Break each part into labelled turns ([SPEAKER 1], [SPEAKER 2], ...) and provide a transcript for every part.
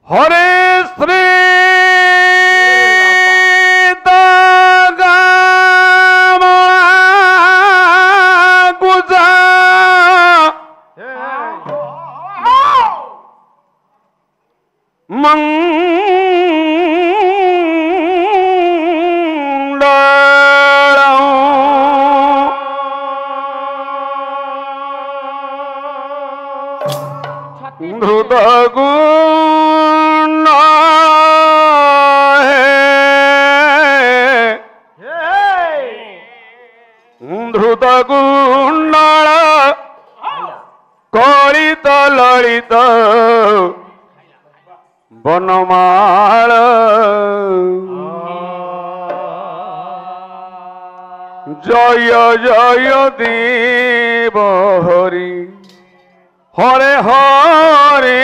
[SPEAKER 1] हरे श्री धृतगुण्डाळ कलित ललित बनमाळ जय जय देव हरि हरे हरे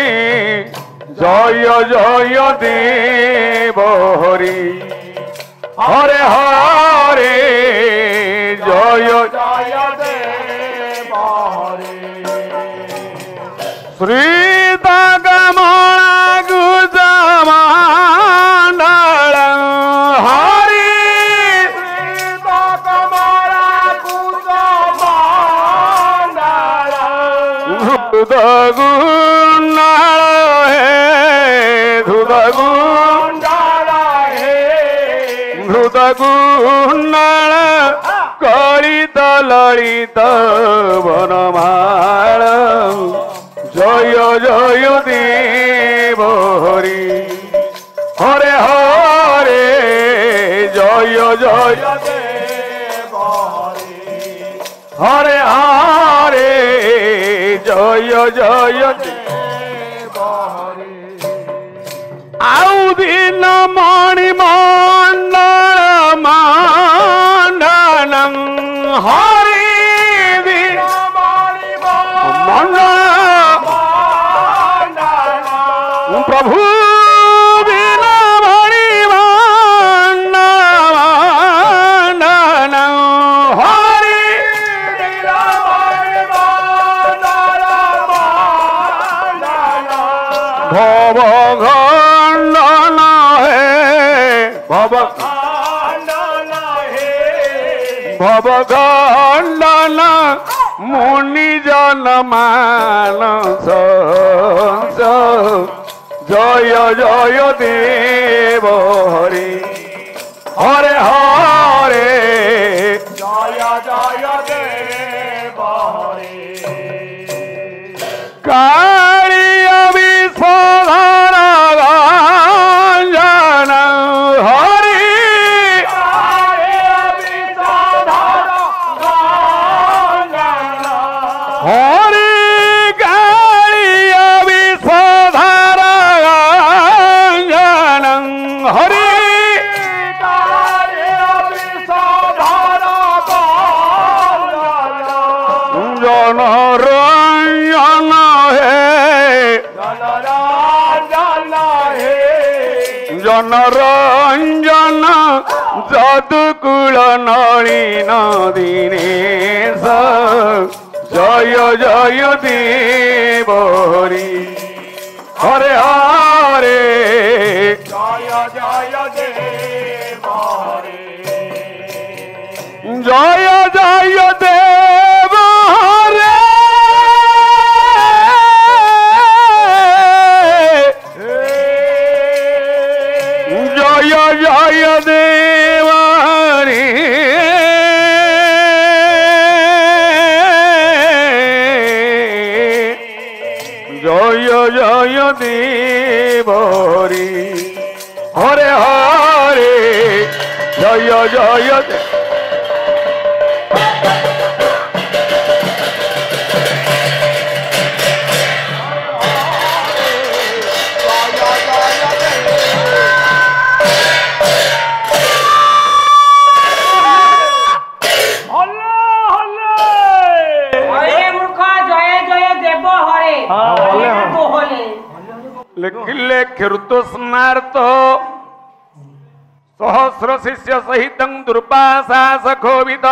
[SPEAKER 1] जय जय देव हरि हरे हरे जय जय देव हरि श्री दागमणा गुजमांडल हरि श्री दागमणा गुजमांडल धुदगुंडाळ हे धुदगुंडाळ हे धृतगुण्डाळ कलित ललित बनमाळ जय जय देव हरि हरे हरे जय जय देव हरि हरे हरे जय जय देव हरि आउ दिन मणिमण्डल माण्डनं हरि दिन मणिमण्डल प्रभु दिन मणिमण्डलं हरि दिन मणिमण्डलं भव खण्डन हे भव भव खण्डन मुनि जन मानस जय जय देव हरि हरे हरे जय जय देव हरि कालिय विषधर गंजन हरि हरि कालिय विषधर गंजन हरि कालिय विषधर गंजन जन रंजन हे जन रंजन जदुकुल नलिन दीनेश जय जय देव हरि हरे हरे जय जय देव हरि जय जय देव हरे जय जय देव हरि जय जय देव हरि हरे हरे जय जय लिखिले खिरुतो स्मार्त सहस्र शिष्य सहित दुर्वासा सखोविद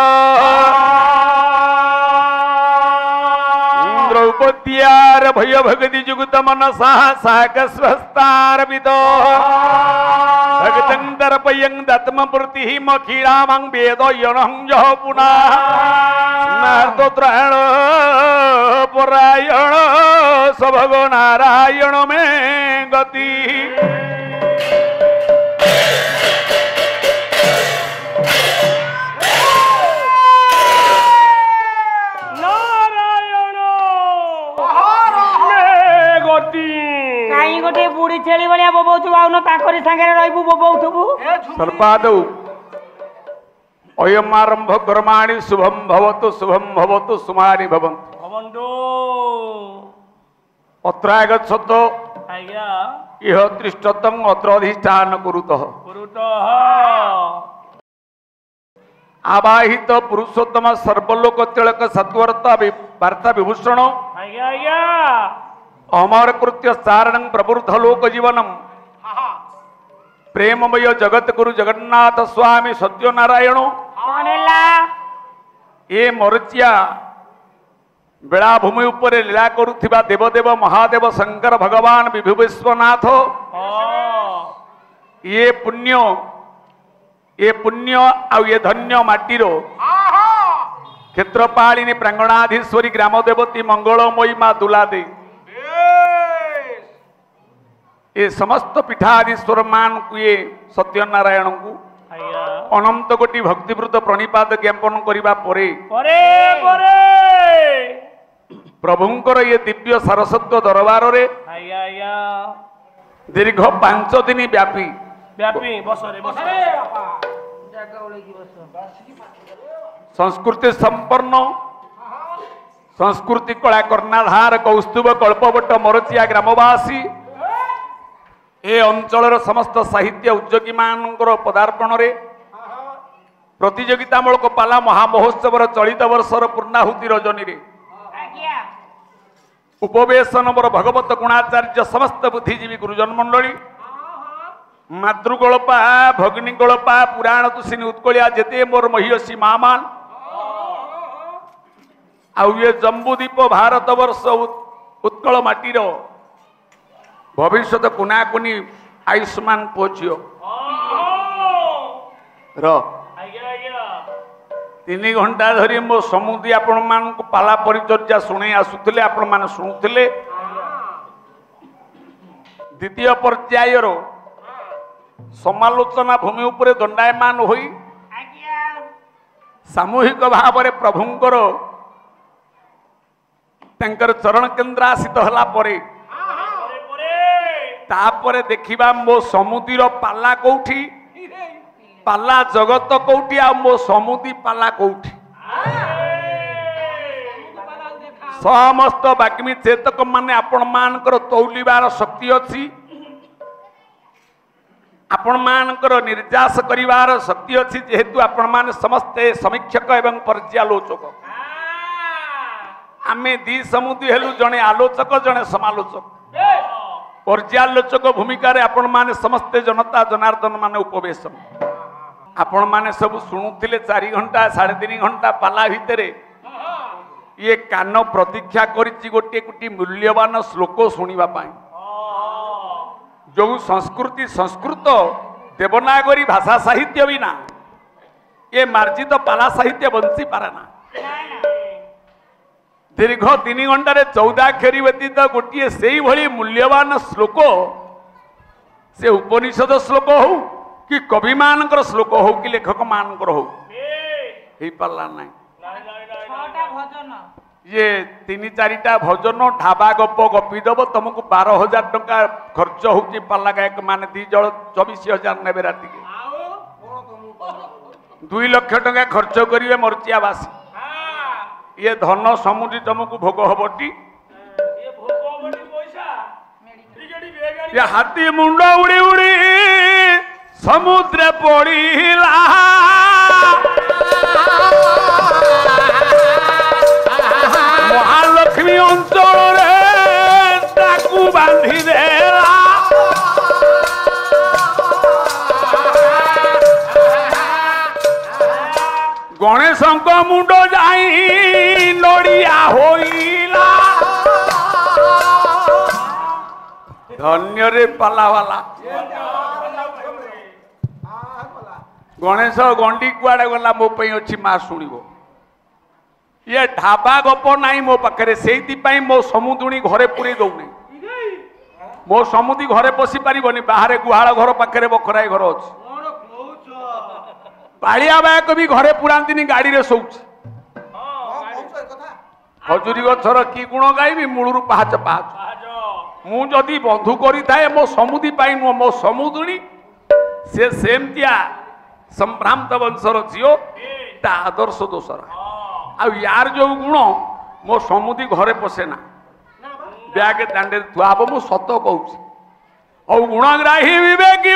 [SPEAKER 1] द्रौपद्यार भय भगति जुगुत मन साहक स्वस्तार विदो भगतं दर्पयं दत्म प्रतिहि मखिरामं वेदो यणं जह पुनः नारदोत्रायण परायण सभग नारायण में गति
[SPEAKER 2] गोटे बुढ़ी छेली भाया बोबाऊ आउन ताकरी सांगे रही बोबाऊ
[SPEAKER 1] सर्पादौ अयमारंभ कर्माणि शुभम भवतु सुमानि भवन्तु अत्र आगच्छत इह तिष्ठतं अत्र अधिष्ठान कुरुतः आवाहित पुरुषोत्तम सर्वलोक तिलक सत्वर्ता वार्ता विभूषण अमर कृत्य सारणं प्रबुद्ध लोक जीवनम प्रेममय जगत गुरु जगन्नाथ स्वामी सत्यनारायण ए मरचिया बेलाभूमि उपरे लीला करुथिबा देवदेव महादेव शंकर भगवान विभु विश्वनाथ ये पुण्य आ ये धन्य माटीरो क्षेत्रपालिनी प्रांगणाधीश्वरी ग्राम देवती मंगलमयी माँ दुलादे ये समस्त पीठाधीश्वर मान को ये सत्यनारायण को अनंत कोटि भक्तिवृत प्रणिपात ज्ञापन करने प्रभुंकर ये दिव्य सारस्वत दरबार रे दीर्घ 5 दिन व्यापी संस्कृति संपन्न संस्कृति कला कर्णाधार कौस्तुभ कल्पवट मरचिया ग्रामवासी ए अंचल समस्त साहित्य उद्योगी मानकर पदार्पण रे प्रतियोगितामूलक पाला महामहोत्सव चलित वर्षर पूर्णाहुति रजनी रे उपवेशन भगवत गुणाचार्य समस्त बुद्धिजीवी गुरुजन मंडली मातृगोलपा भगिनीगोलपा पुराण तुषिनी उत्कलिया जेते मोर महिषी मामान आउ ये जम्बूदीप भारत वर्ष उत्कल माटीर भविष्य कुना कुनी आयुष्मान पोझियो तीन घंटा धरी मो समुदी आपण मान पाला परिचर्या शुणे आसुले आपण मान शुणुले द्वितीय पर्यायर समालोचना भूमि उपरे दंडायमान होई सामूहिक भाव में प्रभुंकर तंकर चरण केन्द्र आसित हला परे तापरे देखिबा मो समुद्र पाला कोठी पाला जगत कोठी आ मो समुद्री पाला कोठी समस्त बाग्मी चेतक माने आपण मानकर तौलिबार शक्ति अछि आपण मानकर निर्यास करिवार शक्ति अछि जेहेतु आपण मान समस्त समीक्षक एवं पर्यालोचक आमे दी समुद्री हेलु जने आलोचक जने समालोचक पर्यालोचक भूमिका रे आपण माने समस्त जनता जनार्दन माने उपवेशन आपण माने सब शुणुथिले 4 घंटा 3.5 घंटा पाला भितरे ये कान प्रतीक्षा करिछि गोटे कोटी मूल्यवान श्लोक सुनिबा पाई जो संस्कृति संस्कृत देवनागरी भाषा साहित्य बिना ये मार्जित पाला साहित्य बंसी पारे ना दीर्घ 3 घंटे 14 अक्षरी व्यतीत गोटे से भली मूल्यवान श्लोक से उपनिषद श्लोक हो कि कवि मानकर श्लोक हो कि लेखक मानकर हो पारा ना ये 3-4टा भजन ढाबा गप गपीदब तुमको 12,000 टंका खर्च होची पाला गायक माने 24,000 नेबे राति के 2 लाख टंका खर्च करिवे मरचियावासी ये धन समुद्री तुमको भोग हबटी ये हाथी मुंड उड़ी उड़ी समुद्र पड़िला महालक्ष्मी अंचल ताकू बांधी देला गणेश मुंड जाई नड़िया होइला धन्य रे पालावाला गणेश गंडी कुआड़े गला मो पई अछि मां सुनिबो ये ढाबा गप नाही मो पाखरे सेइति मो समुदुणी घरे पुरे दउनी मो समुदी घरे पसी पारिबनी बाहरे गुहाळ घर पाखरे बखराई घर अछि पालिया बायक भी घरे पुरांतिनी गाड़ी रे सोउछ हजूरी गछर की गुण गाइबी मूलरू पाहाच पाहाच मु जदि बंधु करी थाए मो समुदी पाई नु मो समुदुणी से सेमतिया संभ्रांत वंशर झियो ता आदर्श दोसर आ यार जो गुण मो समुदी घरे पसेना ब्याग दांडे थुआब मु सत कहूची औ गुणग्राही विवेकी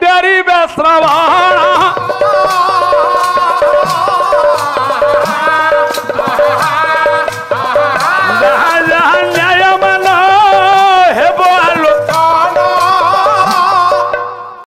[SPEAKER 1] देरी श्रवण